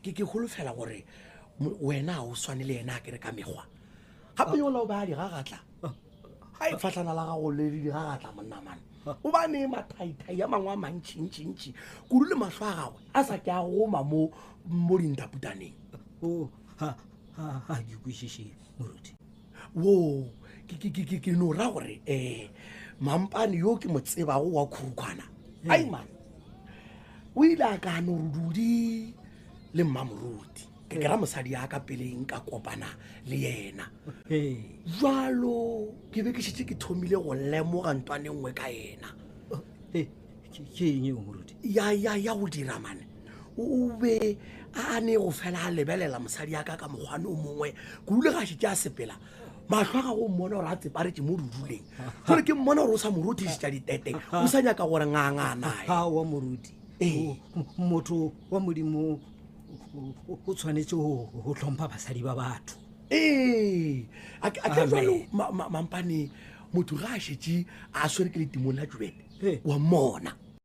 ke holofela gore wena o swane le yena ke re ka megwa gape yo la o ba di gagatla ha e fatlana la gago le di gagatla monnamane o bane mathaithai ya mangwe a mantšintšintši kudu le mahlo a gagwe a sa ke a goma mo dintaputaneng ha ke kwešiše moruti wo ke no ra gore mampane yo ke mo tsebago wa khurukwana aiman o ile a ka no rududi le mmamoruti ke kera mosadi ya ka peleng ka kopana le yena jalo ke be ke šitše ke thomile go lemoga ntwane nngwe ka yena ke eng eo moruti ya go dira mane o be a ne go fela a lebelela mosadi ya ka ka mokgwane o mongwe kudule ga šitše a sepela mahlo a ga go mmona gore a tseparetše mo ruduleng gore ke mmona gore o sa morutišitša ditete o sa nyaka gore nganganae wa moruti motho wa modimo o tshwanetse go tlhompha basadi ba batho a ke jalo mampane motho ga a šetše a swere ke letimong la jubete wa mmona